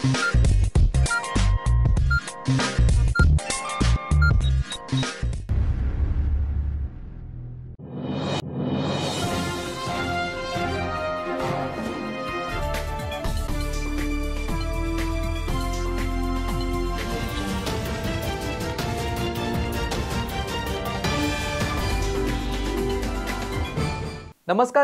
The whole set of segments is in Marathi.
नमस्कार,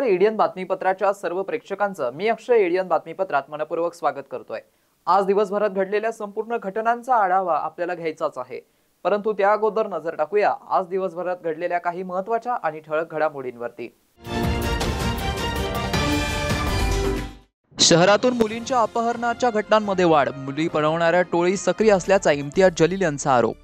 एडियन बातमीपत्राच्या सर्व प्रेक्षकांचं मी अक्षय एडियन बातमीपत्रात मनपूर्वक स्वागत करतोय। आज दिवसभरात घडलेल्या संपूर्ण घटनांचा आढावा आपल्याला घ्यायचाच आहे, परंतु त्या अगोदर नजर टाकूया आज दिवसभरात घडलेल्या काही महत्त्वाच्या आणि ठळक घडामोडींवरती। शहरातून मुलींच्या अपहरणाच्या घटनांमध्ये वाढ, मुली पळवणाऱ्या टोळी सक्रिय असल्याचा इम्तियाज जलील यांचा आरोप।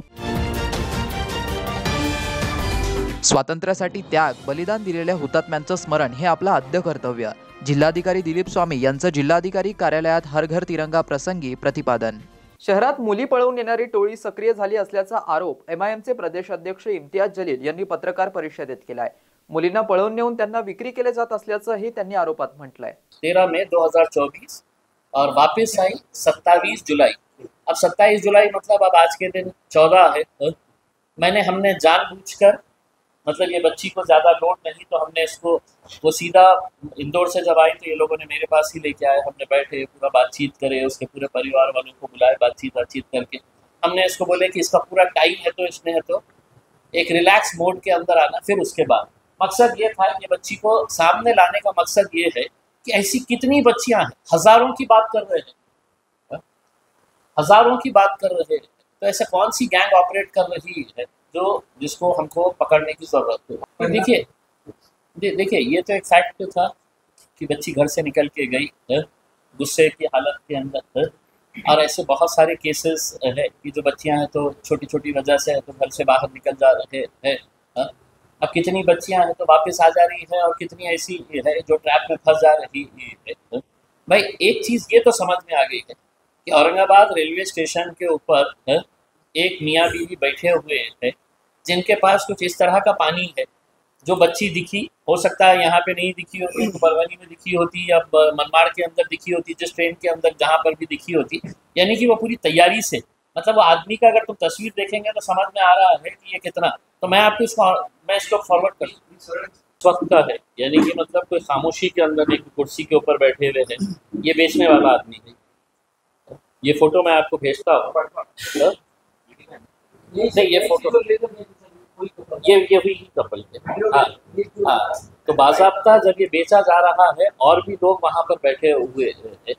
स्वातंत्र्यासाठी त्याग, बलिदान दिलेल्या हुतात्म्यांचं स्मरण हे आपलं आद्य कर्तव्य, जिल्हाधिकारी दिलीप स्वामी यांचं जिल्हाधिकारी कार्यालयात हर घर तिरंगा प्रसंगी प्रतिपादन। शहरात मुली पळवून येणारी टोळी सक्रिय झाली असल्याचा आरोप एमआयएमचे प्रदेश अध्यक्ष इम्तियाज जलील यांनी पत्रकार परिषदेत केलाय। मुलींना पळवून नेऊन त्यांना विक्री केले जात असल्याचंही त्यांनी आरोपात म्हटलंय। 13 मई 2024 और वापस आई 27 जुलाई। अब 27 जुलाई मतलब अब आज के दिन 14 है। हमने जानबूझकर मतलब ये बच्ची को ज़्यादा लोड नहीं तो हमने इसको वो सीधा इंदौर से जब आई तो ये लोगों ने मेरे पास ही लेके आए। हमने बैठे पूरा बातचीत करे, उसके पूरे परिवार वालों को बुलाए, बातचीत करके हमने इसको बोले कि इसका पूरा टाइम है तो इसमें है तो एक रिलैक्स मोड के अंदर आना। फिर उसके बाद मकसद ये था, ये बच्ची को सामने लाने का मकसद ये है कि ऐसी कितनी बच्चियां हैं, हज़ारों की बात कर रहे हैं, हज़ारों की बात कर रहे हैं, तो ऐसे कौन सी गैंग ऑपरेट कर रही है जो जिसको हमको पकड़ने की ज़रूरत है। देखिए ये तो एक फैक्ट था कि बच्ची घर से निकल के गई है गुस्से की हालत के अंदर है। और ऐसे बहुत सारे केसेस है कि जो बच्चियां हैं तो छोटी छोटी वजह से तो घर से बाहर निकल जा रहे हैं। अब कितनी बच्चियां हैं तो वापस आ जा रही है और कितनी ऐसी है जो ट्रैप में फंस जा रही है। भाई एक चीज़ ये तो समझ में आ गई है कि औरंगाबाद रेलवे स्टेशन के ऊपर एक मियाँ बीवी बैठे हुए हैं जिनके पास कुछ इस तरह का पानी है। जो बच्ची दिखी, हो सकता है यहाँ पे नहीं दिखी होती तो परवनी में दिखी होती या मनमाड़ के अंदर दिखी होती, जिस ट्रेन के अंदर जहाँ पर भी दिखी होती, यानी कि वो पूरी तैयारी से मतलब वो आदमी का अगर तुम तस्वीर देखेंगे तो समझ में आ रहा है कि ये कितना। तो मैं इसको फॉरवर्ड कर वक्त का है, यानी कि मतलब कोई खामोशी के अंदर एक कुर्सी के ऊपर बैठे हुए हैं, ये बेचने वाला आदमी है। ये फोटो मैं आपको भेजता हूँ। नहीं ये फोटो ये हुई कपल है। हाँ, तो बाज़ाब्ता जब ये बेचा जा रहा है और भी लोग वहाँ पर बैठे हुए हैं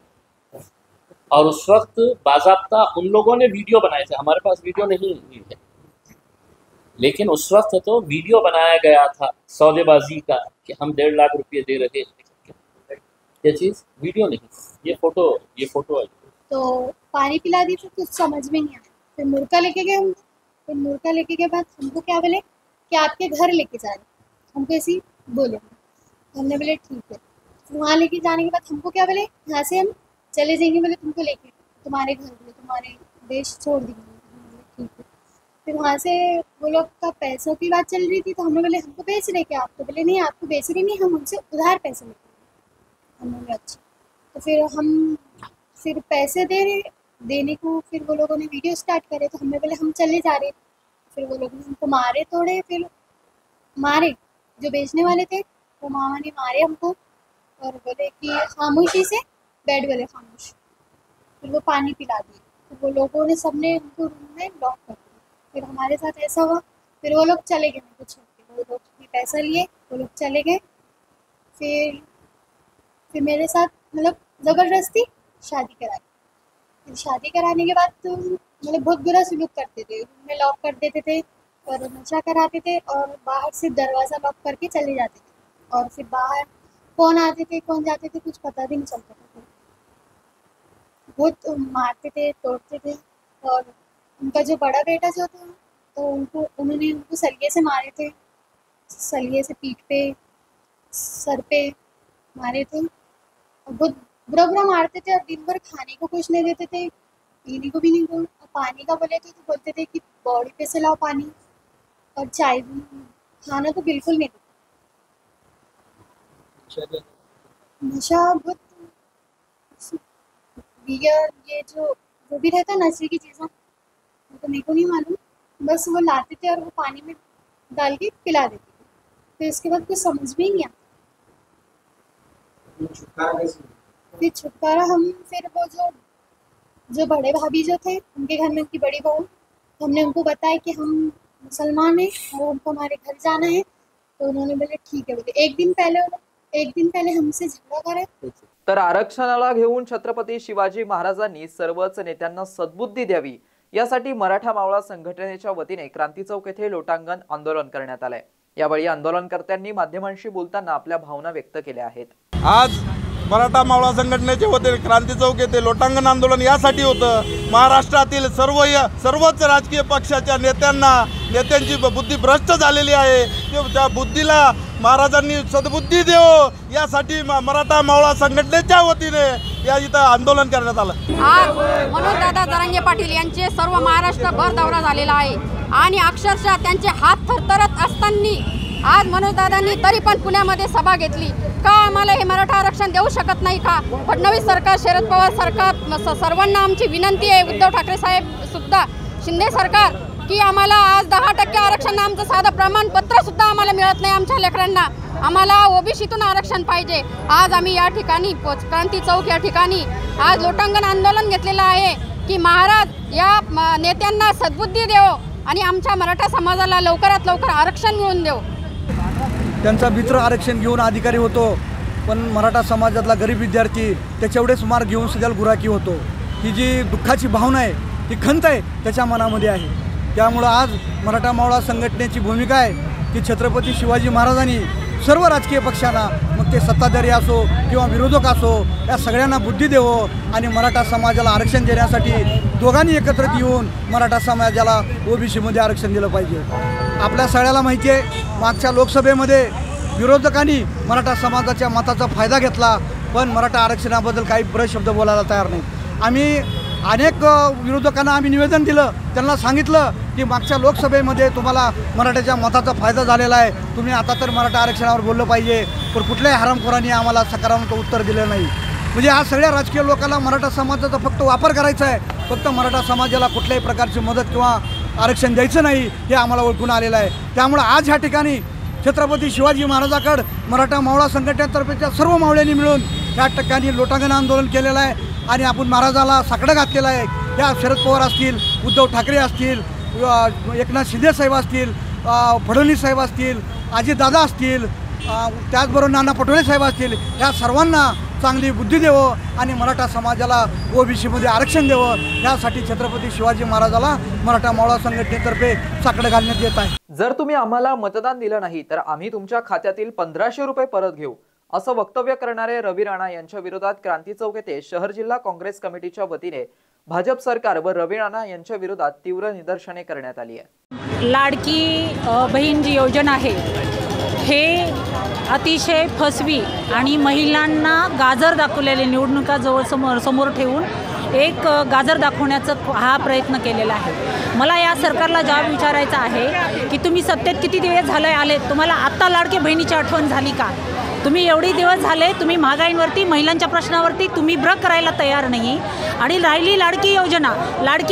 और उस वक्त बाज़ाब्ता उन लोगों ने वीडियो बनाए थे, हमारे पास वीडियो नहीं है, लेकिन उस वक्त तो वीडियो बनाया गया था सौदेबाजी का कि हम 1.5 लाख रुपये दे रहे हैं। ये चीज़ वीडियो नहीं, ये फोटो है। तो पानी पिला दी तो कुछ समझ में नहीं आया। फिर मुर्गा लेके गए हम, फिर मुर्गा लेके के बाद हमको क्या बोले कि आपके घर लेके जा रहे, हमको ऐसी बोले। हमने बोले ठीक है। वहाँ लेके जाने के बाद हमको क्या बोले, यहाँ से हम चले जाएंगे, बोले तुमको लेके तुम्हारे घर बोले तुम्हारे देश छोड़ देंगे। ठीक है। फिर वहाँ से वो लोग का पैसों की बात चल रही थी तो हमने बोले हमको बेच रहे क्या? आपको बोले नहीं आपको बेच रहे नहीं, हम उनसे उधार पैसे लेते। हमने बोले अच्छा। तो फिर हम पैसे देने को फिर वो लोगों ने वीडियो स्टार्ट करे तो हमने बोले हम चले जा रहे। फिर वो लोग हमको मारे तोड़े, फिर मारे जो बेचने वाले थे वो मामा ने मारे हमको और बोले कि खामोशी से बैठ, बोले खामोश। फिर वो पानी पिला दिए। फिर वो लोगों ने सबने हमको रूम में लॉक कर दिया। फिर हमारे साथ ऐसा हुआ, फिर वो लोग चले गए मेरे को छोड़ के। वो लोग भी पैसा लिए, वो लोग चले गए। फिर मेरे साथ मतलब ज़बरदस्ती शादी कराई। फिर शादी कराने के बाद तो मतलब बहुत बुरा सलूक करते थे, रूम में लॉक कर देते थे और नशा कराते थे और बाहर से दरवाज़ा लॉक करके चले जाते थे। और फिर बाहर कौन आते थे कौन जाते थे कुछ पता भी नहीं चलता था। बहुत मारते थे, तोड़ते थे। और उनका जो बड़ा बेटा जो था तो उन्होंने उनको सलिए से मारे थे, सलिए से पीठ पे सर पे मारे थे और बहुत बुरा मारते थे। और दिन भर खाने को कुछ नहीं देते थे, पीने को भी नहीं दो। पानी का बोले तो बोलते थे कि बॉडी पे से लाओ पानी, और चाय भी, खाना तो बिल्कुल नहीं देते। नशा बहुत बियर ये जो भी रहता है नशे की चीज़ें, तो मेरे को नहीं मालूम, बस वो लाते थे और वो पानी में डाल के पिला देते थे। फिर उसके बाद कुछ समझ में ही नहीं आता। फिर छुटकारा हम फिर वो जो बड़े भाभी जो थे उनके घर में उनकी बड़ी बहू, हमने उनको बताया कि हम मुसलमान हैं और हमको हमारे घर जाना है, तो उन्होंने बोले ठीक है। बोले एक दिन पहले हमसे झगड़ा करे। तर आरक्षणाला घेऊन छत्रपती शिवाजी महाराजांनी सर्वच नेत्यांना सद्बुद्धी द्यावी यासाठी मराठा मावळा संघटनेच्या वतीने क्रांती चौक येथे लोटांगण आंदोलन करण्यात आले। यावेळी आंदोलनकर्त्यांनी माध्यमांशी बोलताना आपल्या भावना व्यक्त केल्या आहेत। आज मराठा मावळा संघटनेच्या वतीने क्रांती चौक येथे लोटांगण आंदोलन यासाठी होतं, महाराष्ट्रातील सर्वच राजकीय पक्षाच्या नेत्यांची बुद्धी भ्रष्ट झालेली आहे, त्या बुद्धीला महाराजांनी सद्बुद्धी देव यासाठी मराठा मावळा संघटनेच्या वतीने या इथं आंदोलन करण्यात आलं। आज मनोजदादा जरांगे पाटील यांचे सर्व महाराष्ट्रभर दौरा झालेला आहे आणि अक्षरशः त्यांचे हात थरथरत असताना आज मनोजदादांनी तरी पण पुण्यामध्ये सभा घेतली। का आम्हाला हे मराठा आरक्षण देऊ शकत नाही का? फडणवीस सरकार, शरद पवार सरकार, सर्वांना आमची विनंती आहे, उद्धव ठाकरे साहेब सुद्धा, शिंदे सरकार, की आम्हाला आज 10% आरक्षण, आमचं साधं प्रमाणपत्र सुद्धा आम्हाला मिळत नाही आमच्या लेकरांना, आम्हाला ओबीसीतून आरक्षण पाहिजे। आज आम्ही या ठिकाणी क्रांती चौक या ठिकाणी आज लोटांगण आंदोलन घेतलेलं आहे की महाराज या नेत्यांना सद्बुद्धी देव आणि आमच्या मराठा समाजाला लवकरात लवकर आरक्षण मिळवून देव। त्यांचा मित्र आरक्षण घेऊन अधिकारी होतो, पण मराठा समाजातला गरीब विद्यार्थी त्याच्यावढेच मार्क घेऊन सध्या गुराखी होतो। ही जी दुःखाची भावना आहे, ती खंत आहे त्याच्या मनामध्ये आहे। त्यामुळं आज मराठा मावळा संघटनेची भूमिका आहे की छत्रपती शिवाजी महाराजांनी सर्व राजकीय पक्षांना, मग ते सत्ताधारी असो किंवा विरोधक असो, या सगळ्यांना बुद्धी देवो आणि मराठा समाजाला आरक्षण देण्यासाठी दोघांनी एकत्रित येऊन मराठा समाजाला ओबीसीमध्ये आरक्षण दिलं पाहिजे। आपल्या सगळ्याला माहिती आहे, मागच्या लोकसभेमध्ये विरोधकांनी मराठा समाजाच्या मताचा फायदा घेतला, पण मराठा आरक्षणाबद्दल काही शब्द बोलायला तयार नाही। आम्ही अनेक विरोधकांना आम्ही निवेदन दिलं, त्यांना सांगितलं की मागच्या लोकसभेमध्ये तुम्हाला मराठ्याच्या मताचा फायदा झालेला आहे, तुम्ही आता तर मराठा आरक्षणावर बोललं पाहिजे, पण कुठल्याही हरामखोरांनी आम्हाला सकारात्मक उत्तर दिलं नाही। म्हणजे आज सगळ्या राजकीय लोकांना मराठा समाजाचा फक्त वापर करायचा आहे, फक्त मराठा समाजाला कुठल्याही प्रकारची मदत किंवा आरक्षण द्यायचं नाही हे आम्हाला ओळखून आलेलं आहे। त्यामुळे आज ह्या ठिकाणी छत्रपती शिवाजी महाराजाकडे मराठा मावळा संघटनेतर्फेच्या सर्व मावळ्यांनी मिळून या ठिकाणी लोटांगण आंदोलन केलेलं आहे आणि आपण महाराजाला साकडं घातलेलं आहे। या शरद पवार असतील, उद्धव ठाकरे असतील, एकनाथ शिंदे साहेब असतील, फडणवीस साहेब असतील, अजितदादा असतील, त्याचबरोबर नाना पटोले साहेब असतील, या सर्वांना चांगली बुद्धी देवं आणि मराठा समाजाला ओबीसीमध्ये आरक्षण देवं यासाठी छत्रपती शिवाजी महाराजाला मराठा मावळा संघटनेतर्फे साकडं घालण्यात येत आहे। जर तुम्ही आम्हाला मतदान दिलं नाही तर आम्ही तुमच्या खात्यातील 1500 रुपये परत घेऊ, असं वक्तव्य करणारे रवी राणा यांच्या विरोधात क्रांती चौक येथे शहर जिल्हा काँग्रेस कमिटीच्या वतीने भाजप सरकार व रवी राणा यांच्या विरोधात तीव्र निदर्शने करण्यात आली आहे। लाडकी बहीण जी योजना आहे हे अतिशय फसवी आणि महिलांना गाजर दाखवलेले, निवडणुका जवळ समोर ठेवून एक गाजर दाखवण्याचा हा प्रयत्न केलेला आहे। मला या सरकारला जवाब विचारायचा आहे की तुम्ही सत्तेत किती दिवस झाले आले, तुम्हाला आत्ता लाडकी बहिणीची आठवण झाली का? तुम्ही एवढे दिवस झाले तुम्ही महागाईंवरती, महिलांच्या प्रश्नावरती तुम्ही ब्रक करायला तयार नाही। आणि राहिली लाडकी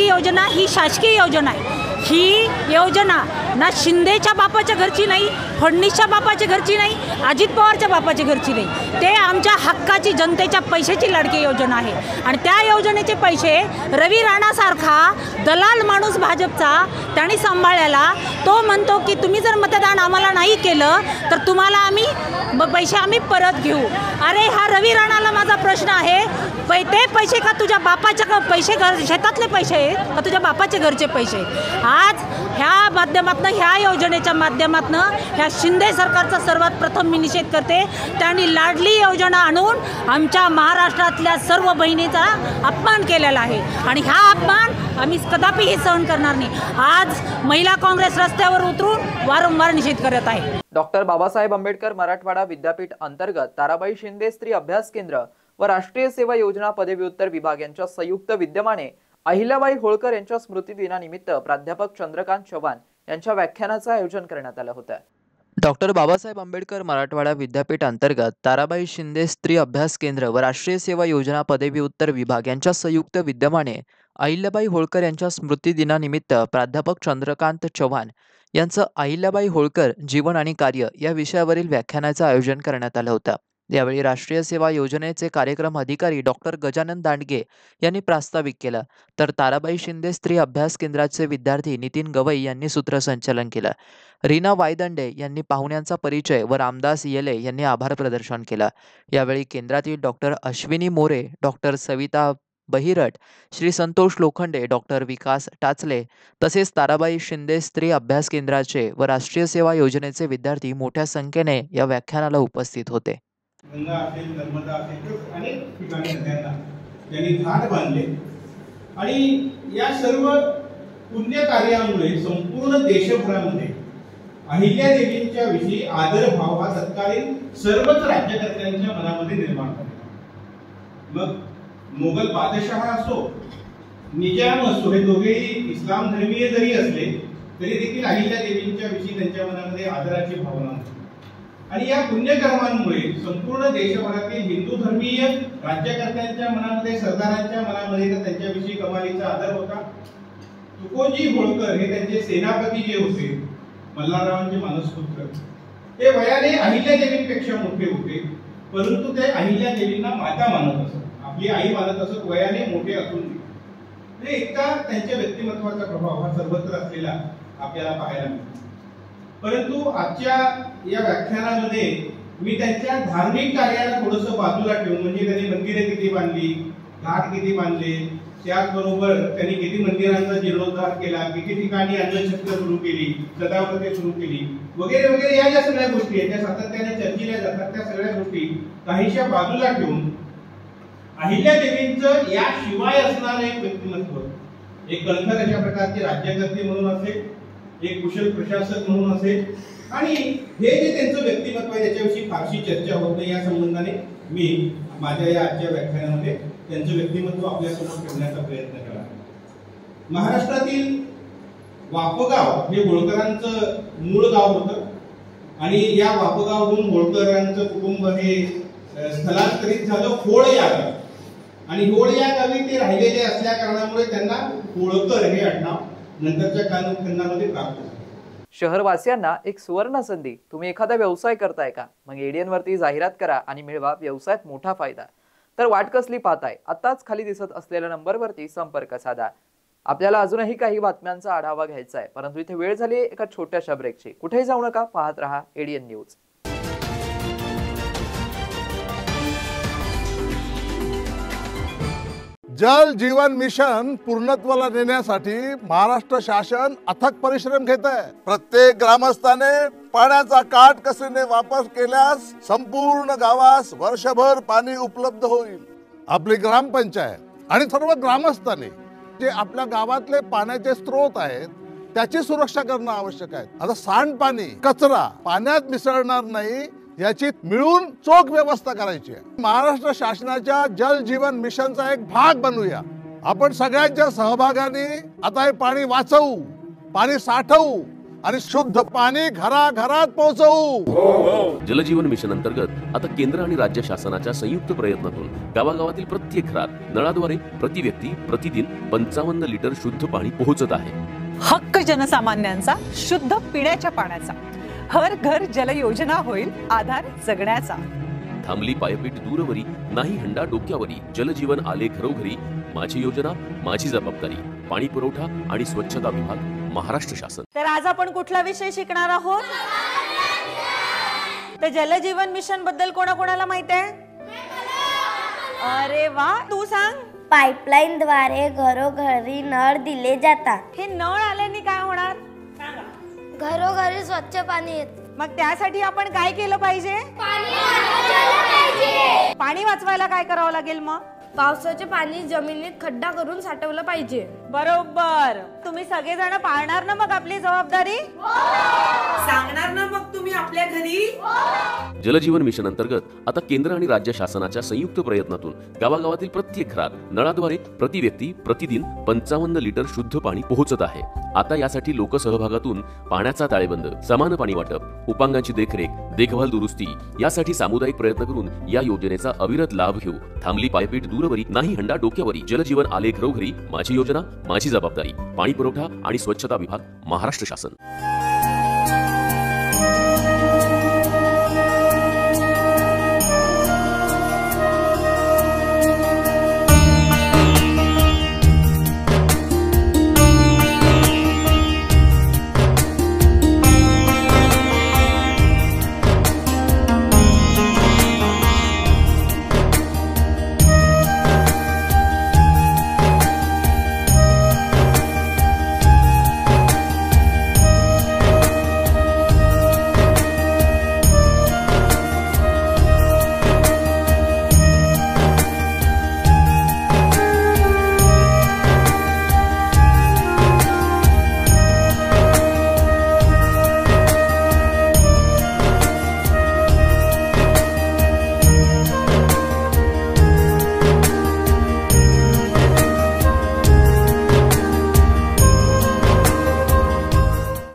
योजना ही शासकीय योजना आहे। ही योजना ना शिंदेच्या बापाच्या घरची नाही, फडणवीसच्या बापाच्या घरची नाही, अजित पवारच्या बापाच्या घरची नाही, ते आमच्या हक्काची जनतेच्या पैशाची लाडकी योजना आहे। आणि त्या योजनेचे पैसे रवी राणासारखा दलाल माणूस भाजपचा त्यांनी सांभाळलेला, तो म्हणतो की तुम्ही जर मतदान आम्हाला नाही केलं तर तुम्हाला आम्ही पैसे आम्ही परत घेऊ। अरे हा रवी राणाला माझा प्रश्न आहे, ते पैसे का तुझ्या बापाच्या पैसे, शेतातले पैसे आहेत का तुझ्या बापाचे घरचे पैसे? आज ह्या माध्यमातून, ह्या योजनेच्या माध्यमातून ह्या शिंदे सरकारचा सर्वात प्रथम मी निषेध करते। त्यांनी लाडली योजना आणून आमच्या महाराष्ट्रातल्या सर्व बहिणीचा अपमान केलेला आहे आणि हा अपमान आम्ही कदापिही सहन करणार नाही। आज महिला काँग्रेस रस्त्यावर उतरून वारंवार निषेध करत आहे। डॉक्टर बाबासाहेब आंबेडकर मराठवाडा विद्यापीठ अंतर्गत ताराबाई शिंदे स्त्री अभ्यास केंद्र व राष्ट्रीय सेवा योजना पदव्युत्तर विभाग यांच्या संयुक्त विद्यमाने अहिल्याबाई होळकर यांच्या स्मृती दिनानिमित्त प्राध्यापक चंद्रकांत चव्हाण यांच्या व्याख्यानाचं आयोजन करण्यात आलं होतं। डॉक्टर बाबासाहेब आंबेडकर मराठवाडा विद्यापीठ अंतर्गत ताराबाई शिंदे स्त्री अभ्यास केंद्र व राष्ट्रीय सेवा योजना पदवी उत्तर विभाग यांच्या संयुक्त विद्यमाने अहिल्याबाई होळकर यांच्या स्मृतिदिनानिमित्त प्राध्यापक चंद्रकांत चव्हाण यांचं अहिल्याबाई होळकर जीवन आणि कार्य या विषयावरील व्याख्यानाचं आयोजन करण्यात आलं होतं। यावेळी राष्ट्रीय सेवा योजनेचे कार्यक्रम अधिकारी डॉक्टर गजानन दांडगे यांनी प्रास्ताविक केलं, तर ताराबाई शिंदे स्त्री अभ्यास केंद्राचे विद्यार्थी नितीन गवई यांनी सूत्रसंचालन केलं। रीना वायदंडे यांनी पाहुण्यांचा परिचय व रामदास येले यांनी आभार प्रदर्शन केलं। यावेळी केंद्रातील doctor Ashwini More, doctor Savita Bahirat, Shri Santosh Lokhande, doctor Vikas Tachle तसेच ताराबाई शिंदे स्त्री अभ्यास केंद्राचे व राष्ट्रीय सेवा योजनेचे विद्यार्थी मोठ्या संख्येने या व्याख्यानाला उपस्थित होते। गंगा असेल, नर्मदा असेल, अनेक ठिकाणी नद्यांना त्यांनी घाट बांधले आणि या सर्व पुण्य कार्यामुळे संपूर्ण देशभरामध्ये अहिल्यादेवींच्या विषयी आदरभाव हा तत्कालीन सर्वच राज्यकर्त्यांच्या मनामध्ये निर्माण झाला। मग मोगल बादशहा असो, निजाम असो, हे दोघेही इस्लाम धर्मीय जरी असले तरी देखील अहिल्यादेवींच्या विषयी त्यांच्या मनामध्ये आदराची भावना होती आणि या पुण्यकर्मांमुळे संपूर्ण देशभरातील हिंदू धर्मीय राज्यकर्त्यांच्या मनामध्ये, सरदारांच्या मनामध्ये तर त्यांच्याविषयी कमालीचा आदर होता। तुकोजी होळकर हे त्यांचे सेनापती जे होते, मल्हाररावांचे मानसपुत्र, ते वयाने अहिल्यादेवींपेक्षा मोठे होते, परंतु ते अहिल्यादेवींना माता मानत असत, आपली आई मानत असत, वयाने मोठे असून इतका त्यांच्या व्यक्तिमत्वाचा प्रभाव हा सर्वत्र असलेला आपल्याला पाहायला मिळतो। परंतु आजच्या या व्याख्यानामध्ये मी त्यांच्या धार्मिक कार्याला थोडंसं बाजूला ठेवून, म्हणजे त्यांनी मंदिरे किती बांधली, घाट किती बांधले, त्याचबरोबर त्यांनी किती मंदिरांचा जीर्णोद्धार केला, किती ठिकाणी अन्नछत्र सुरू केली, सदाव्रते सुरू केली वगैरे वगैरे, या ज्या सगळ्या गोष्टी आहेत त्या सातत्याने चर्चिल्या जातात, त्या सगळ्या गोष्टी काहीशा बाजूला ठेवून अहिल्यादेवींचं याशिवाय असणारं एक व्यक्तिमत्व, एक कणखर अशा प्रकारचे राज्यकर्ते म्हणून असेल, एक कुशल प्रशासक म्हणून असेल आणि हे जे त्यांचं व्यक्तिमत्व आहे त्याच्याविषयी फारशी चर्चा होत नाही, या संबंधाने मी माझ्या या आजच्या व्याख्यानामध्ये त्यांचं व्यक्तिमत्व आपल्यासमोर ठेवण्याचा प्रयत्न केला। महाराष्ट्रातील वापगाव हे होळकरांचं मूळ गाव होतं आणि या वापगावहून होळकरांचं कुटुंब हे स्थलांतरित झालं होळ या गावी आणि होळ या गावी ते राहिलेले असल्या कारणामुळे त्यांना होळकर हे आडनाव नंतरच्या कालखंडामध्ये प्राप्त झाले। शहरवासियांना एक सुवर्ण संधी, तुम्ही एखादा व्यवसाय करताय का? मग एडीएन वरती जाहिरात करा आणि मिळवा व्यवसायात मोठा फायदा। तर वाट कसली पाहताय? आताच खाली दिसत असलेल्या नंबरवरती संपर्क साधा। आपल्याला अजूनही काही बातम्यांचा आढावा घ्यायचा आहे, परंतु इथे वेळ झाली एका छोट्याशा ब्रेकची। कुठेही जाऊ नका, पाहत रहा एडीएन न्यूज। जल जीवन मिशन पूर्णत्वाला नेण्यासाठी महाराष्ट्र शासन अथक परिश्रम घेत आहे। प्रत्येक ग्रामस्थाने पाण्याचा काटकसरीने वापर केल्यास संपूर्ण गावास वर्षभर पाणी उपलब्ध होईल। आपली ग्रामपंचायत आणि सर्व ग्रामस्थांनी जे आपल्या गावातले पाण्याचे स्रोत आहेत त्याची सुरक्षा करणं आवश्यक आहे। आता सांडपाणी, कचरा पाण्यात मिसळणार नाही याची मिळून चोख व्यवस्था करायची आहे। महाराष्ट्र शासनाच्या जल जीवन मिशनचा एक भाग बनूया। आपण सगळ्यांच्या सहभागाने आता हे पाणी वाचवू, पाणी साठवू आणि शुद्ध पाणी घराघरात पोहोचवू। जलजीवन मिशन अंतर्गत आता केंद्र आणि राज्य शासनाच्या संयुक्त प्रयत्नातून गावागावातील प्रत्येक घरात नळाद्वारे प्रति व्यक्ती प्रतिदिन 55 लिटर शुद्ध पाणी पोहोचत आहे। हक्क जनसामान्यांचा शुद्ध पिण्याच्या पाण्याचा, हर घर जल योजना होईल आधार जगण्याचा। थांबली पायपीट दूरवरी, नाही हंडा डोक्यावरी, जलजीवन आले घरोघरी, माझी योजना माझी जबाबदारी, पाणी पुरवठा आणि स्वच्छता विभाग, महाराष्ट्र शासन। तर आज आपण कुठला विषय शिकणार आहोत? तर जलजीवन मिशन बद्दल कोणाकोणाला माहिती आहे? अरे वा, तू सांग। पाइपलाइन द्वारे घरोघरी नळ दिले जातात। हे नळ आल्याने काय होणार? घरोघरी स्वच्छ पाणी येते। मग त्यासाठी आपण काय केलं पाहिजे? पाणी वाचवायला पाहिजे। पाणी वाचवायला काय करावं लागेल? मग पावसाचे पाणी जमिनीत खड्डा करून साठवलं पाहिजे. बरोबर. तुम्ही सगळेजण पाळणार ना मग आपली जबाबदारी? सांगणार ना मग तुम्ही आपल्या घरी? जलजीवन मिशन अंतर्गत आता केंद्र आणि राज्य शासनाच्या संयुक्त प्रयत्नातून गावागावातील प्रत्येक घरात नळाद्वारे प्रति व्यक्ती प्रतिदिन 55 लिटर शुद्ध पाणी पोहोचत आहे. आता यासाठी लोकसहभागातून पाण्याचा ताळेबंद, समान पाणी वाटप, उपांगाची देखरेख, देखभाल दुरुस्ती यासाठी सामुदायिक प्रयत्न करून या योजनेचा अविरत लाभ घेऊ. थांबली पायपीट दूरवरी, नाही हंडा डोक्यावरी. जलजीवन आले घरोघरी. माझी योजना माझी जबाबदारी. पाणी पुरवठा आणि स्वच्छता विभाग, महाराष्ट्र शासन.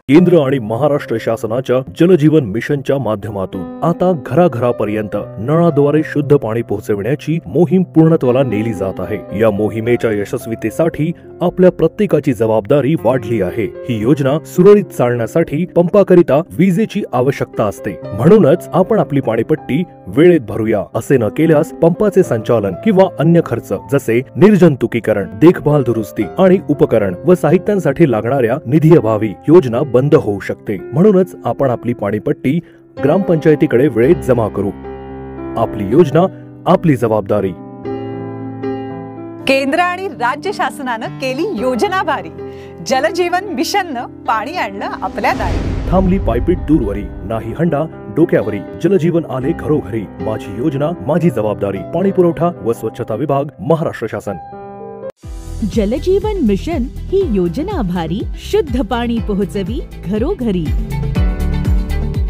केंद्र आणि महाराष्ट्र शासनाच्या जलजीवन मिशनच्या माध्यमातून आता घराघरापर्यंत नळाद्वारे शुद्ध पाणी पोहोचविण्याची मोहीम पूर्णत्वाला नेली जात आहे. या मोहिमेच्या यशस्वीतेसाठी आपल्या प्रत्येकाची जबाबदारी वाढली आहे. ही योजना सुरळीत चालण्यासाठी पंपाकरिता विजेची आवश्यकता असते. म्हणूनच आपण आपली पाणीपट्टी वेळेत भरूया. असे न केल्यास पंपाचे संचालन किंवा अन्य खर्च जसे निर्जंतुकीकरण, देखभाल दुरुस्ती आणि उपकरण व साहित्यांसाठी लागणाऱ्या निधीअभावी योजना बंद होऊ शकते. म्हणूनच आपण आपली पाणीपट्टी ग्रामपंचायतीकडे वेळेत जमा करू. आपली योजना आपली जबाबदारी. केंद्र आणि राज्य शासनानं केली योजना भारी. जलजीवन मिशननं पाणी आणलं आपल्या दारी. थांबली पायपीट दूरवरी, नाही हंडा डोक्यावरी. जलजीवन आले घरोघरी. माझी योजना माझी जबाबदारी. पाणी पुरवठा व स्वच्छता विभाग, महाराष्ट्र शासन. जलजीवन मिशन ही योजना आभारी शुद्ध पाणी पोहोचवी घरोघरी.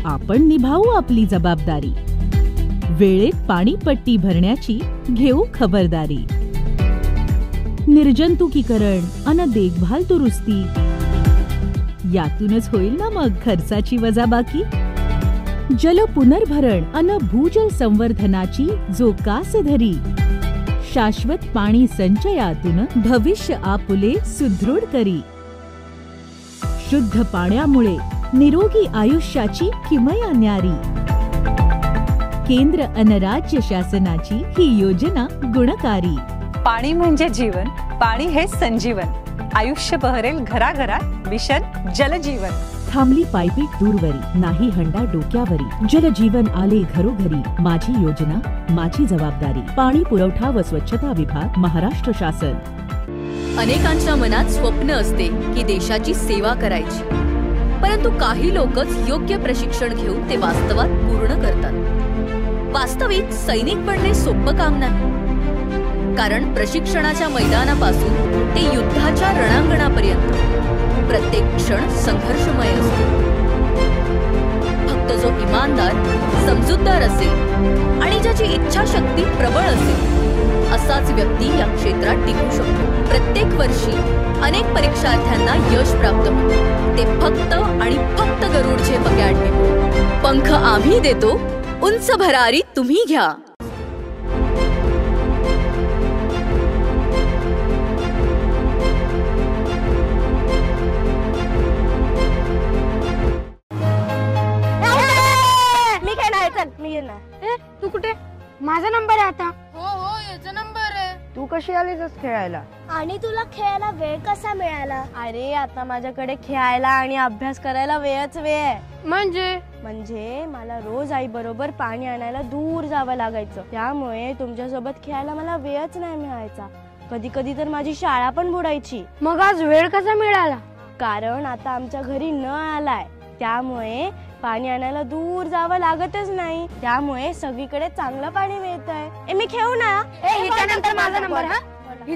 आपण निभावू आपली जबाबदारी. वेळेत पाणीपट्टी भरण्याची घेऊ खबरदारी. निर्जंतुकीकरण अन देखभाल दुरुस्ती यातूनच होईल ना मग खर्चाची वजाबाकी. जल पुनर्भरण अन भूजल संवर्धनाची जो कास धरी. शाश्वत पाणी संचयातून भविष्य आपुले सुदृढ करी. शुद्ध पाण्यामुळे निरोगी आयुष्याची किमया न्यारी. केंद्र अन राज्य शासनाची ही योजना गुणकारी. पाणी म्हणजे जीवन. पाणी हे संजीवन. आयुष्य बहरेल घराघरात. मिशन जलजीवन. थांबली पायपीट दूरवरी, नाही हंडा डोक्यावरी. जलजीवन आले घरोघरी. माझी योजना माझी जबाबदारी. पाणी पुरवठा व स्वच्छता विभाग, महाराष्ट्र शासन. अनेकांच्या मनात स्वप्न असते की देशाची सेवा करायची, परंतु काही लोकच योग्य प्रशिक्षण घेऊन ते वास्तवात पूर्ण करतात. वास्तविक सैनिक बनणे सोपं काम नाही, कारण प्रशिक्षणाच्या मैदानापासून ते युद्धाच्या रणांगणापर्यंत प्रत्येक क्षण संघर्षमय असतो. फक्त जो इमानदार, समजूतदार असेल आणि ज्याची इच्छाशक्ती प्रबळ असेल असाच व्यक्ती या क्षेत्रात टिकू शकतो. प्रत्येक वर्षी अनेक परीक्षार्थ्यांना यश प्राप्त होते, ते फक्त आणि फक्त गरुडचे पगाडणे. पंख आम्ही देतो, उंच भरारी तुम्ही घ्या. तू कुठे? माझा नंबर आहे आता. हो याचा नंबर आहे. तू कशी आलीस खेळायला? आणि तुला खेळायला वेळ कसा मिळाला? अरे आता माझ्याकडे खेळायला आणि अभ्यास करायला वेळच वेळ आहे. म्हणजे मला रोज आई बरोबर पाणी आणायला दूर जावं लागायचं. त्यामुळे तुमच्यासोबत खेळायला मला वेळच नाही मिळायचा. कधी कधी तर माझी शाळा पण बुडायची. मग आज वेळ कसा मिळाला? कारण आता आमच्या घरी नळ आलाय, त्यामुळे पाणी आणायला दूर जावं लागतच नाही, त्यामुळे सगळीकडे चांगलं पाणी मिळतंय. मी खेळू ना. हिच्यानंतर माझा नंबर. हा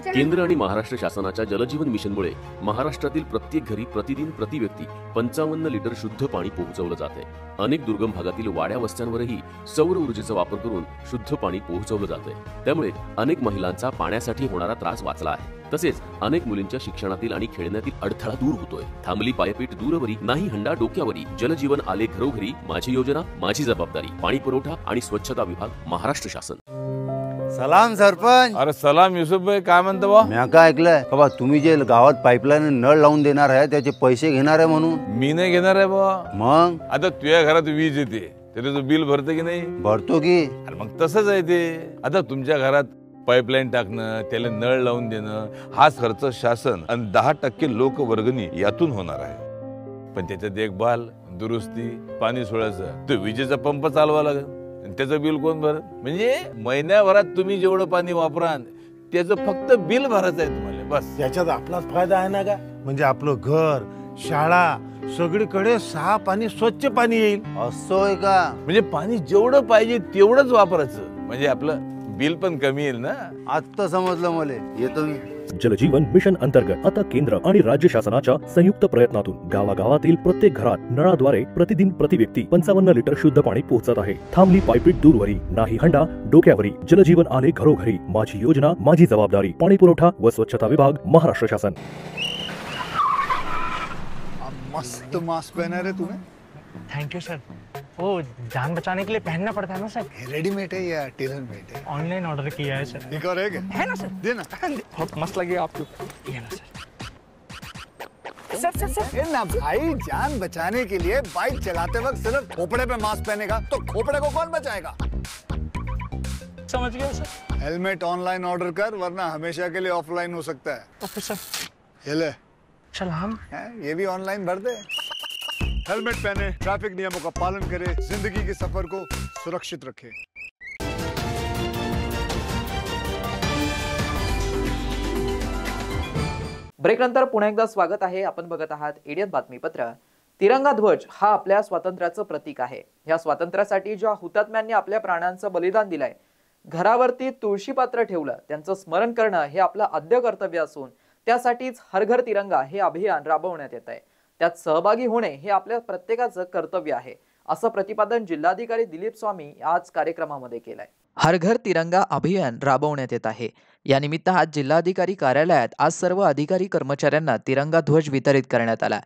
केंद्र आणि महाराष्ट्र शासनाच्या जलजीवन मिशनमुळे महाराष्ट्रातील प्रत्येक घरी प्रतिदिन प्रति व्यक्ती 55 लिटर शुद्ध पाणी पोहोचवलं जात आहे. अनेक दुर्गम भागातील वाड्या वस्त्यांवरही सौर ऊर्जेचा वापर करून शुद्ध पाणी पोहोचवलं जात आहे. त्यामुळे अनेक महिलांचा पाण्यासाठी होणारा त्रास वाचला आहे. तसेच अनेक मुलींच्या शिक्षणातील आणि खेळण्यातील अडथळा दूर होतोय. थांबली पायपीट दूरवरी, नाही हंडा डोक्यावरी, जलजीवन आले घरोघरी, माझी योजना माझी जबाबदारी, पाणी पुरवठा आणि स्वच्छता विभाग, महाराष्ट्र शासन. सलाम सरपंच. अरे सलाम युसुफ भाई, काय म्हणतो बा? मी काय ऐकलंय बाबा, तुम्ही जे गावात पाईपलाईन नळ लावून देणार आहे त्याचे पैसे घेणार आहे म्हणून. मी नाही घेणार आहे बा. मग आता तुझ्या घरात वीज येते, त्याचं तू बिल भरतो की नाही? भरतो की. अरे मग तसंच आहे ते. आता तुमच्या घरात पाईपलाईन टाकणं, त्याला नळ लावून देणं, हाच खर्च शासन आणि 10% लोकवर्गणी यातून होणार आहे. पण त्याच्या देखभाल, दुरुस्ती, पाणी सोडायचं, तो विजेचा पंप चालवा लागेल, त्याचं बिल कोण भरत? म्हणजे महिन्याभरात तुम्ही जेवढं पाणी वापराल त्याचं फक्त बिल भरायचं आहे तुम्हाला, बस. याच्यात आपलाच फायदा आहे ना का? म्हणजे आपलं घर, शाळा, सगळीकडे साफ आणि स्वच्छ पाणी येईल. असं का? म्हणजे पाणी जेवढं पाहिजे तेवढंच वापरायचं, म्हणजे आपलं बिल पण कमी येईल ना. आता समजलं मला. येतो मी. जलजीवन मिशन अंतर्गत आता केंद्र आणि राज्य शासनाच्या संयुक्त प्रयत्नातून गावागावातील प्रत्येक घरात नळाद्वारे प्रतिदिन प्रति व्यक्ती 55 लिटर शुद्ध पाणी पोहोचत आहे. थांबली पायपीट दूरवरी, नाही हंडा डोक्यावरी, जलजीवन आले घरोघरी, माझी योजना माझी जबाबदारी, पाणी पुरवठा व स्वच्छता विभाग, महाराष्ट्र शासन. मस्त मास्क पहना रहे तुम्हें. Thank you sir. वो जान बचाने के लिए पहनना पड़ता है ना सर. रेडीमेड है या टेलर मेड है? ऑनलाइन ऑर्डर किया है सर. एक और है क्या? है ना सर. देना. बहुत मस्त लगे आपको. ये ना सर. सर सर सर ना भाई, जान बचाने के लिए बाइक चलाते वक्त सिर्फ खोपड़े पे मास्क पहनेगा तो खोपड़े को कौन बचाएगा? समझ गया सर. हेलमेट ऑनलाइन ऑर्डर कर, वरना हमेशा के लिए ऑफलाइन हो सकता है. Okay sir. ये ले. चल हम ये भी ऑनलाइन भर दे. हेलमेट पहने, ट्रैफिक नियमों का पालन करे, जिंदगी के सफर को सुरक्षित रखे. ब्रेक नंतर पुन्हा एकदा स्वागत आहे. आपण बघत आहात एडियन बातमीपत्र. तिरंगा ध्वज हा आपल्या स्वातंत्र्याचं प्रतीक आहे. या स्वातंत्र्यासाठी ज्या हुतात्म्यांनी आपल्या प्राणांचं बलिदान दिलंय, घरावरती तुळशी पात्र ठेवलं, त्यांचं स्मरण करणं हे आपलं आद्य कर्तव्य असून त्यासाठीच हर घर तिरंगा हे अभियान राबवण्यात येत आहे. त्यात सहभागी होणे हे आपल्या प्रत्येकाचं कर्तव्य आहे, असं प्रतिपादन जिल्हाधिकारी दिलीप स्वामी आज कार्यक्रमामध्ये केलंय. हर घर तिरंगा अभियान राबवण्यात येत आहे. या निमित्त आज जिल्हाधिकारी कार्यालयात आज सर्व अधिकारी कर्मचाऱ्यांना तिरंगा ध्वज वितरित करण्यात आला.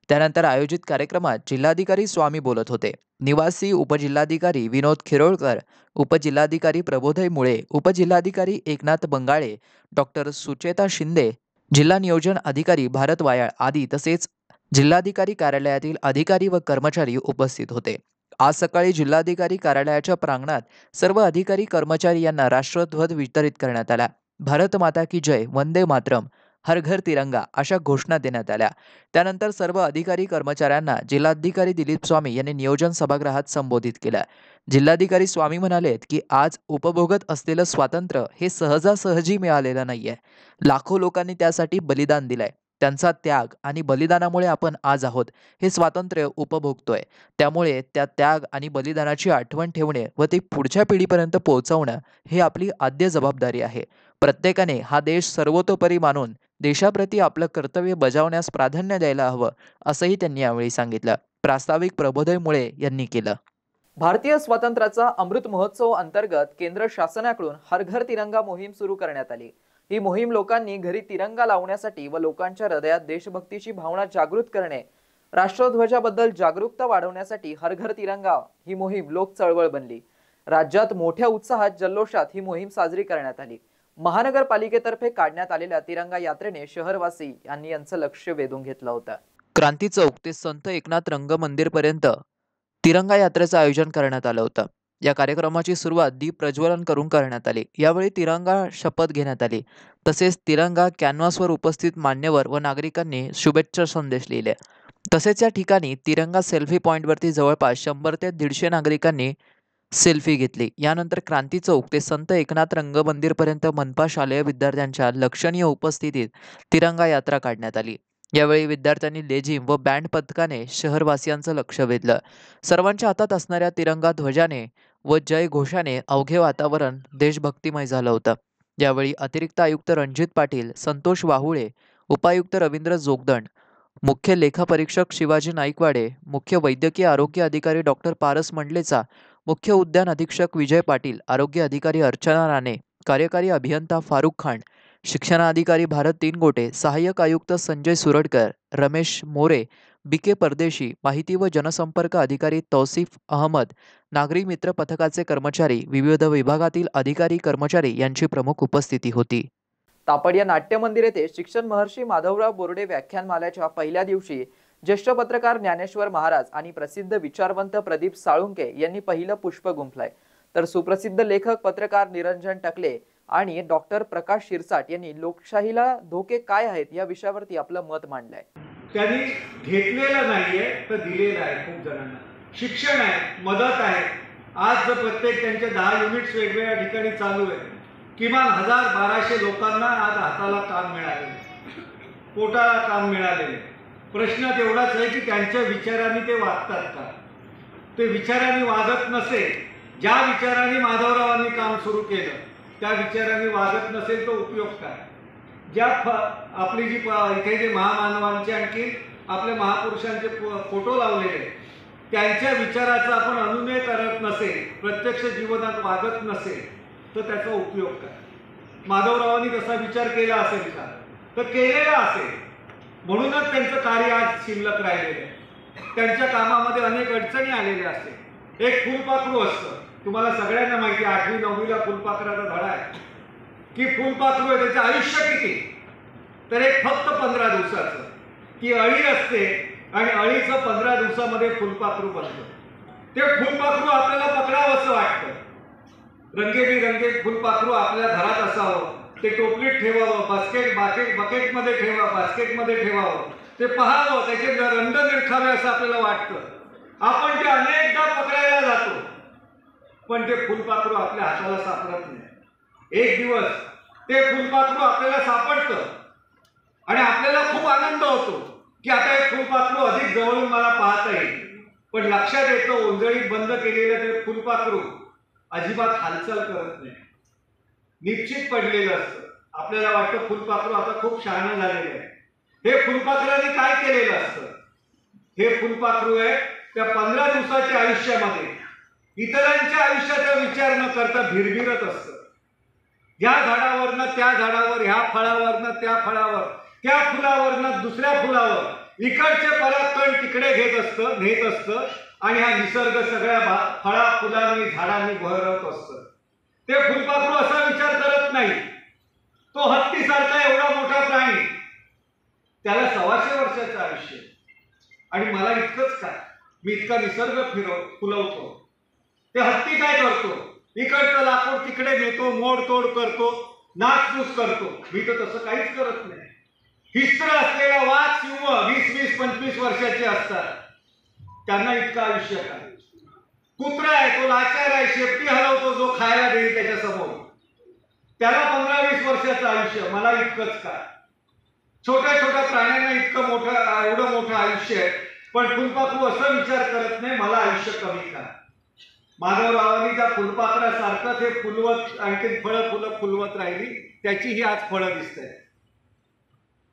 त्यानंतर आयोजित कार्यक्रमात जिल्हाधिकारी स्वामी बोलत होते. निवासी उपजिल्हाधिकारी विनोद खिरोळकर, उपजिल्हाधिकारी प्रबोधय मुळे, उपजिल्हाधिकारी एकनाथ बंगाळे, डॉक्टर सुचेता शिंदे, जिल्हा नियोजन अधिकारी भारत वायाळ आदी तसेच जिल्हाधिकारी कार्यालयातील अधिकारी व कर्मचारी उपस्थित होते. आज सकाळी जिल्हाधिकारी कार्यालयाच्या प्रांगणात सर्व अधिकारी कर्मचारी यांना राष्ट्रध्वज वितरित करण्यात आला. भारत माता की जय, वंदे मातरम, हर घर तिरंगा अशा घोषणा देण्यात आल्या. त्यानंतर सर्व अधिकारी कर्मचाऱ्यांना जिल्हाधिकारी दिलीप स्वामी यांनी नियोजन सभागृहात संबोधित केलं. जिल्हाधिकारी स्वामी म्हणालेत की आज उपभोगत असलेलं स्वातंत्र्य हे सहजासहजी मिळालेलं नाहीये. लाखो लोकांनी त्यासाठी बलिदान दिलंय. त्यांचा त्याग आणि बलिदानामुळे आपण आज आहोत, हे स्वातंत्र्य उपभोगतोय. त्यामुळे त्या त्याग आणि बलिदानाची आठवण ठेवणे व ते पुढच्या पिढीपर्यंत पोहोचवणं हे आपली आद्य जबाबदारी आहे. प्रत्येकाने हा देश सर्वतोपरी मानून देशाप्रती आपलं कर्तव्य बजावण्यास प्राधान्य द्यायला हवं, असंही त्यांनी यावेळी सांगितलं. प्रास्ताविक प्रबोधय मुळे यांनी केलं. भारतीय स्वातंत्र्याचा अमृत महोत्सव अंतर्गत केंद्र शासनाकडून हर घर तिरंगा मोहीम सुरू करण्यात आली. ही मोहीम लोकांनी घरी तिरंगा लावण्यासाठी व लोकांच्या हृदयात देशभक्तीची भावना जागृत करणे, राष्ट्रध्वजाबद्दल जागरूकता वाढवण्यासाठी हर घर तिरंगा ही मोहीम लोक चळवळ बनली. राज्यात मोठ्या उत्साहात जल्लोषात ही मोहीम साजरी करण्यात आली. महानगरपालिकेतर्फे काढण्यात आलेल्या तिरंगा यात्रेने शहरवासी यांनी यांचं लक्ष वेधून घेतलं होतं. क्रांती चौक ते संत एकनाथ रंग मंदिर पर्यंत तिरंगा यात्रेचं आयोजन करण्यात आलं होतं. या कार्यक्रमाची सुरुवात दीप प्रज्वलन करून करण्यात आली. यावेळी तिरंगा शपथ घेण्यात आली. तसेच तिरंगा कॅनव्हासवर उपस्थित मान्यवर व नागरिकांनी शुभेच्छा संदेश लिहिले. तसेच या ठिकाणी तिरंगा सेल्फी पॉइंटवरती जवळपास 100 ते 150 नागरिकांनी सेल्फी घेतली. यानंतर क्रांती चौक ते संत एकनाथ रंग मंदिर पर्यंत मनपा शालेय विद्यार्थ्यांच्या लक्षणीय उपस्थितीत तिरंगा यात्रा काढण्यात आली. यावेळी विद्यार्थ्यांनी लेझिम व बँड पथकाने शहरवासियांचं लक्ष वेधलं. सर्वांच्या हातात असणाऱ्या तिरंगा ध्वजाने व जय घोषाने अवघे वातावरण देशभक्तिमय झालं होतं. यावेळी अतिरिक्त आयुक्त रणजित पाटील, संतोष वाहुळे, उपायुक्त रवींद्र जोगदंड, मुख्य लेखापरीक्षक शिवाजी नाईकवाडे, मुख्य वैद्यकीय आरोग्य अधिकारी डॉक्टर पारस मंडलेचा, मुख्य उद्यान अधीक्षक विजय पाटील, आरोग्य अधिकारी अर्चना राणे, कार्यकारी अभियंता फारुख खान, शिक्षणाधिकारी भारत तीनगोटे, सहाय्यक आयुक्त संजय सुरडकर, रमेश मोरे, बीके परदेशी, माहिती व जनसंपर्क अधिकारी तौसिफ अहमद, नागरी मित्र पथकाचे कर्मचारी, विविध विभागातील अधिकारी कर्मचारी यांची प्रमुख उपस्थिती होती. तापड या नाट्य मंदिर येथे शिक्षण महर्षी माधवराव बोर्डे व्याख्यानमालेच्या पहिल्या दिवशी ज्येष्ठ पत्रकार ज्ञानेश्वर महाराज आणि प्रसिद्ध विचारवंत प्रदीप साळुंके यांनी पहिलं पुष्प गुंफलंय. तर सुप्रसिद्ध लेखक पत्रकार निरंजन टकले आणि डॉक्टर प्रकाश शिरसाट यांनी लोकशाहीला धोके काय आहेत या विषयावरती आपलं मत मांडलंय. त्यांनी घेतलेलं नाहीये तर दिलेलं आहे. खूप जणांना शिक्षण आहे, मदत आहे. आज जर प्रत्येक त्यांचे 10 युनिट्स वेगवेगळ्या ठिकाणी चालू आहे. किमान 1000-1200 लोकांना आज हाताला काम मिळाले, पोटाला काम मिळालेले. प्रश्न तेवढाच आहे की त्यांच्या विचारांनी ते वागतात का? ते विचारांनी वागत नसेल, ज्या विचारांनी माधवरावांनी काम सुरू केलं त्या विचारांनी वागत नसेल तर उपयोग काय? ज्या आपली जी इथे जे महामानवांचे आणखी आपल्या महापुरुषांचे फोटो लावलेले त्यांच्या विचाराचा आपण अनुनय करत नसेल, प्रत्यक्ष जीवनात वागत नसेल तर त्याचा उपयोग काय? माधवरावांनी तसा विचार केला असेल का? तर केलेला असेल. म्हणूनच त्यांचं कार्य आज शिल्लक राहिलेलं आहे. त्यांच्या कामामध्ये अनेक अडचणी आलेल्या असतील. एक फुलपाखरू असतं, तुम्हाला सगळ्यांना माहिती आहे, 8वी 9वीला फुलपाखराचा धडा आहे की फुलपाखरू आहे त्याचं आयुष्य किती? तर एक फक्त 15 दिवसाचं. ती अळी असते आणि अळीचं 15 दिवसामध्ये फुलपाखरू बनतं. ते फुलपाखरू आपल्याला पकडावं असं वाटतं. रंगेबिरंगी फुलपाखरू आपल्या घरात असावं, ते टोपलीत ठेवावं, बकेटमध्ये ठेवावं, बास्केटमध्ये ठेवावं, ते पाहावं, त्याचे रंग निरखावे असं आपल्याला वाटतं. आपण ते अनेकदा पकडायला जातो पण ते फुलपाखरू आपल्या हाताला सापडत नाही. एक दिवस ते फुलपाखरू आपल्याला सापडतं आणि आपल्याला खूप आनंद होतो की आता एक फुलपाखरू अधिक जवळून मला पाहता येईल. पण लक्षात येतं ओंजळीत बंद केलेलं ते फुलपाखरू अजिबात हालचाल करत नाही, निश्चित पडलेलं असतं. आपल्याला वाटतं फुलपाखरू आता खूप शहाणं झालेलं आहे. हे फुलपाखराने काय केलेलं असतं? हे फुलपाखरू आहे त्या 15 दिवसाच्या आयुष्यामध्ये इतरांच्या आयुष्याचा विचार न करता भिरभिरत असतं. या झाडावरनं त्या झाडावर, ह्या फळावरनं त्या फळावर, त्या फुलावरनं दुसऱ्या फुलावर, इकडचे परागकण तिकडे नेत असतं आणि हा निसर्ग सगळ्या फळा फुलांनी झाडांनी बहरत असतं. ते फुलपाखरू असा विचार करत नाही. तो हत्तीसारखा एवढा मोठा प्राणी, त्याला 125 वर्षाचं आयुष्य आणि मला इतकंच काय, मी इतका निसर्ग फुलवतो. ते हत्ती काय करतो? इकडचं लाकूड तिकडे नेतो, मोडतोड करतो, नासधूस करतो. मी तर तसं काहीच करत नाही. हिस्त्र असलेला वाघ सिंह 20-25 वर्षाचे असतात, त्यांना इतकं आयुष्य काय? कुत्रा आहे, तो लाचार आहे, शेपटी हलवतो जो खायला देईल त्याच्या समोर, त्याला 15-20 वर्षाचं आयुष्य, मला इतकंच काय? छोट्या छोट्या प्राण्यांना इतकं एवढं मोठं आयुष्य आहे, पण फुलपाखरू असं विचार करत नाही मला आयुष्य कमी काय. माधवरावांनी त्या फुलपाखरासारखं ते फुलवत, आणखी फुलं फुलवत राहिली, त्याची ही आज फळं दिसत.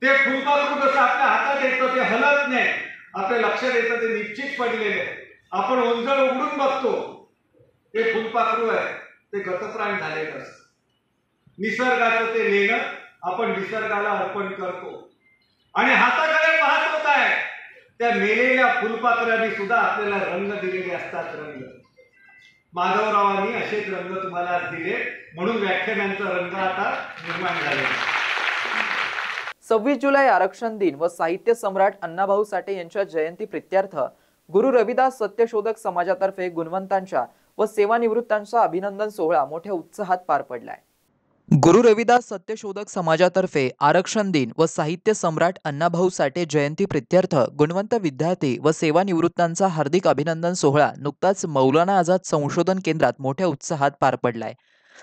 ते फुलपाखरू जसं आपल्या हातात येतं ते हलत नाही, आपल्या लक्षात येतं ते निश्चित पडलेले. आपण ओंजळ उघडून बघतो, ते फुलपाखरू आहे ते गतप्राण झालेलं असतं. निसर्गाचं ते लेणं आपण निसर्गाला अर्पण करतो आणि हाताकडे पाहतो काय, त्या मेलेल्या फुलपाखरांनी सुद्धा आपल्याला रंग दिलेले असतात. रंग माधवरावांनी असेच रंग तुम्हाला दिले, म्हणून व्याख्यानांचा रंग आता निर्माण झाले. 26 जुलै आरक्षण दिन व साहित्य सम्राट अण्णाभाऊ साठे यांच्या जयंती प्रित्यर्थ गुरु रविदास सत्यशोधक समाजातर्फे गुणवंतांच्या व सेवानिवृत्तांचा अभिनंदन सोहळा मोठ्या उत्साहात पार पडलाय. गुरु रविदास सत्यशोधक समाजातर्फे आरक्षण दिन व साहित्य सम्राट अण्णाभाऊ साठे जयंती प्रित्यर्थ गुणवंत विद्यार्थी व सेवानिवृत्तांचा हार्दिक अभिनंदन सोहळा नुकताच मौलाना आझाद संशोधन केंद्रात मोठ्या उत्साहात पार पडलाय.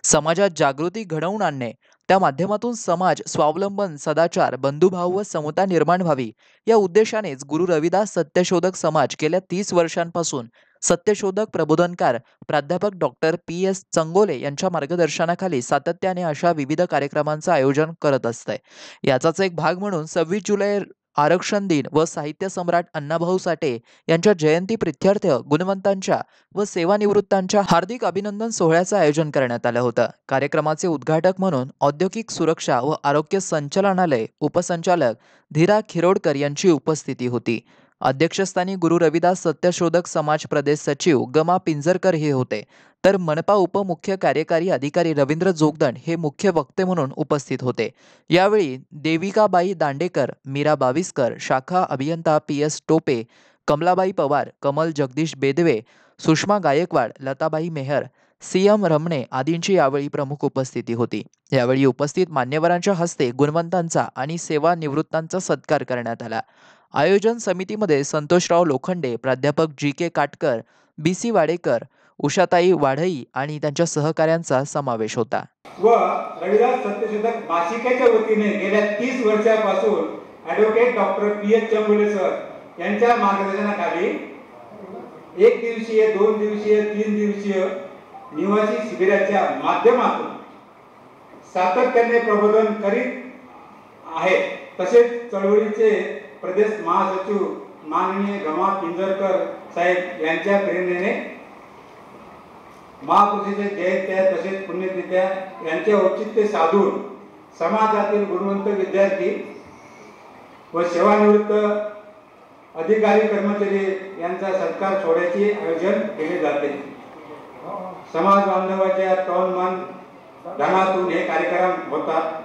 समाजात जागृती घडवून आणणे त्या माध्यमातून समाज स्वावलंबन, सदाचार, बंधुभाव व समता निर्माण व्हावी या उद्देशानेच गुरु रविदास सत्यशोधक समाज गेल्या 30 वर्षांपासून सत्यशोधक प्रबोधनकार प्राध्यापक डॉक्टर PS चंगोले यांच्या मार्गदर्शनाखाली सातत्याने अशा विविध कार्यक्रमांचं आयोजन करत असते। याचाच एक भाग म्हणून 26 जुलै आरक्षण दिन व साहित्य सम्राट अण्णाभाऊ साठे यांच्या जयंती प्रित्यर्थ गुणवंतांच्या व सेवानिवृत्तांच्या हार्दिक अभिनंदन सोहळ्याचं आयोजन करण्यात आलं होतं। कार्यक्रमाचे उद्घाटक म्हणून औद्योगिक सुरक्षा व आरोग्य संचालनालय उपसंचालक धीरा खिरोडकर यांची उपस्थिती होती। अध्यक्षस्थानी गुरु रविदास सत्यशोधक समाज प्रदेश सचिव गमा पिंजरकर हे होते, तर मनपा उपमुख्य कार्यकारी अधिकारी रवींद्र जोगदंड हे मुख्य वक्ते म्हणून उपस्थित होते। यावेळी देविकाबाई दांडेकर, मीरा बाविस्कर, शाखा अभियंता PS टोपे, कमलाबाई पवार, कमल जगदीश बेदवे, सुषमा गायकवाड, लताबाई मेहर, CM रमणे आदींची यावेळी प्रमुख उपस्थिती होती। यावेळी उपस्थित मान्यवरांच्या हस्ते गुणवंतांचा आणि सेवानिवृत्तांचा सत्कार करण्यात आला। आयोजन समितीमध्ये संतोषराव लोखंडे, प्राध्यापक GK काटकर, BC वाडेकर, उषाताई वाढई आणि त्यांच्या सहकाऱ्यांचा समावेश होता। व रविदास सत्यशोधक मासिकाच्या वतीने गेल्या 30 वर्षापासून ॲडव्होकेट डॉक्टर PS चंगोले सर यांच्या मार्गदर्शनाखाली 1 दिवसीय, 2 दिवसीय, 3 दिवसीय निवासी शिबिराच्या माध्यमातून सातत्याने प्रबोधन करीत आहे। तसेच चळवळीचे प्रदेश महासचिव माननीय गमा पिंजरकर साहेब यांच्या प्रेरणेने महापुरुषाच्या जयंत्या तसेच पुण्यतिथ्या यांचे औचित्य साधून समाजातील गुणवंत विद्यार्थी व सेवानिवृत्त अधिकारी कर्मचारी यांचा सत्कार सोहळ्याचे आयोजन केले जाते। समाज बांधवाच्या तन मन धनातून हे कार्यक्रम होतात।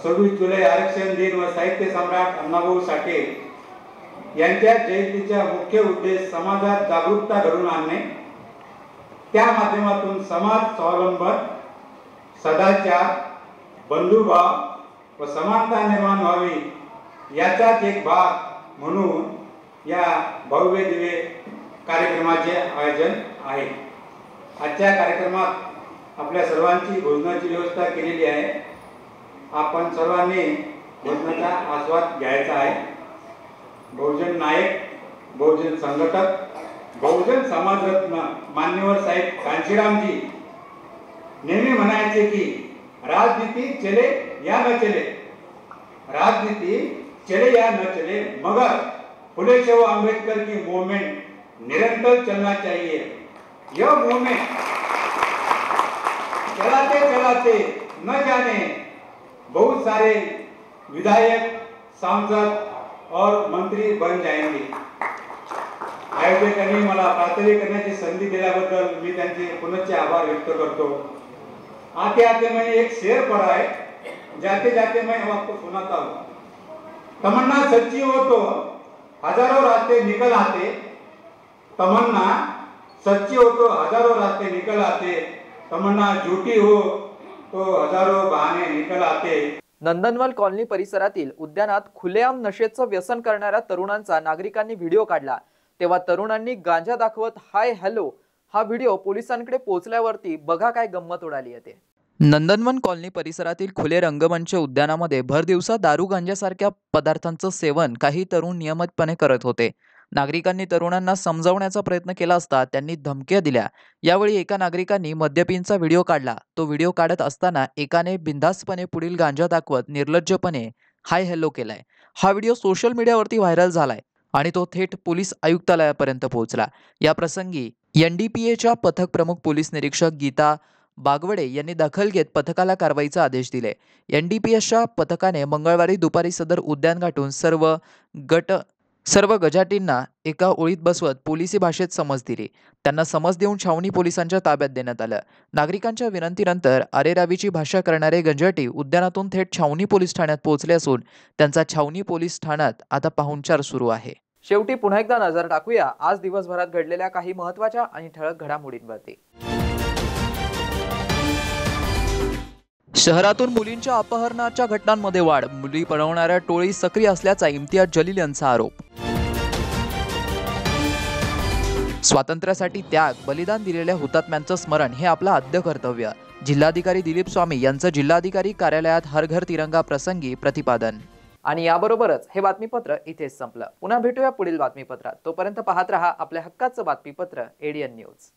26 जुलै आरक्षण दिन व साहित्य सम्राट अण्णाभाऊ साठे यांच्या जयंतीचा मुख्य उद्देश समाजात जागरूकता घडवून आणणे, त्या माध्यमातून समाज स्वावलंबन, सदाचार, बंधुभाव व समानता निर्माण व्हावी याचाच एक भाग म्हणून या भव्य दिव्य कार्यक्रमाचे आयोजन आहे। आजच्या कार्यक्रमात आपल्या सर्वांची भोजनाची व्यवस्था केलेली आहे। आपण सर्वांनी भोजनाचा आस्वाद घ्यायचा आहे। बहुजन नायक, बहुजन संघटक, बहुजन समाजरत्न मान्यवर साहेब कांशीरामजी नेहमी म्हणायचे की राजनीति चले या न चले, राजनीति चले या न चले, मगर फुले शाहू अम्बेडकर की मूवमेंट निरंतर चलना चाहिए। यह मूवमेंट चलाते चलाते न जाने बहुत सारे विधायक, सांसद और मंत्री बन जाएंगे। आयोजकांनी मला प्रार्थना करण्याची संधी दिल्याबद्दल मी त्यांचे पुनश्च आभार व्यक्त करतो। आते आते मैं एक शेर पढ़ा है, जाते जाते मैं आपको सुनाता हूँ। तमन्ना सच्ची हो तो हजारों रास्ते निकल आते, तमन्ना सच्ची हो तो हजारों रास्ते निकल आते, तमन्ना झूठी हो तो हजारों बहाने निकल आते। नंदनवन कॉलनी परिसरातील उद्यानात खुलेआम नशेचं व्यसन करणाऱ्या तरुणांचा नागरिकांनी व्हिडिओ काढला, तेव्हा तरुणांनी गांजा दाखवत हाय हॅलो हा व्हिडिओ पोलिसांकडे पोहोचल्यावरती बघा काय गंमत उडाली येते। नंदनवन कॉलनी परिसरातील खुले रंगमंच उद्यानामध्ये भर दिवसा दारू गांजासारख्या पदार्थांचं सेवन काही तरुण नियमितपणे करत होते। नागरिकांनी तरुणांना समजावण्याचा प्रयत्न केला असता त्यांनी धमक्या दिल्या। यावेळी एका नागरिकांनी मद्यपींचा व्हिडिओ काढला। तो व्हिडिओ काढत असताना एकाने बिनधास्तपणे पुढील गांजा दाखवत निर्लज्जपणे हाय हॅलो केलाय। हा व्हिडिओ सोशल मीडियावरती व्हायरल झालाय आणि तो थेट पोलीस आयुक्तालयापर्यंत पोहोचला। या प्रसंगी NDPAच्या पथक प्रमुख पोलीस निरीक्षक गीता बागवडे यांनी दखल घेत पथकाला कारवाईचे आदेश दिले। NDPAच्या पथकाने मंगळवारी दुपारी सदर उद्यान गाठून सर्व गजाटींना एका ओळीत बसवत पोलिसी भाषेत समज दिली। त्यांना समज देऊन छावणी पोलिसांच्या ताब्यात देण्यात आलं। नागरिकांच्या विनंतीनंतर अरेरावीची भाषा करणारे गंजाटी उद्यानातून थेट छावणी पोलीस ठाण्यात पोहोचले असून त्यांचा छावणी पोलीस ठाण्यात आता पाहुणचार सुरू आहे। शेवटी पुन्हा एकदा नजर टाकूया आज दिवसभरात घडलेल्या काही महत्त्वाच्या आणि ठळक घडामोडींवरती। शहरातून मुलींच्या अपहरणाच्या घटनांमध्ये वाढ, मुली पळवणाऱ्या टोळी सक्रिय असल्याचा इम्तियाज जलील यांचा आरोप। स्वातंत्र्यासाठी त्याग, बलिदान दिलेल्या हुतात्म्यांचं स्मरण हे आपलं आद्य कर्तव्य। जिल्हाधिकारी दिलीप स्वामी यांचं जिल्हाधिकारी कार्यालयात हर घर तिरंगा प्रसंगी प्रतिपादन. आणि याबरोबरच हे बातमीपत्र इथेच संपलं. पुन्हा भेटूया पुढील बातमीपत्रात. तोपर्यंत पाहत रहा आपल्या हक्काचं बातमीपत्र ADN न्यूज.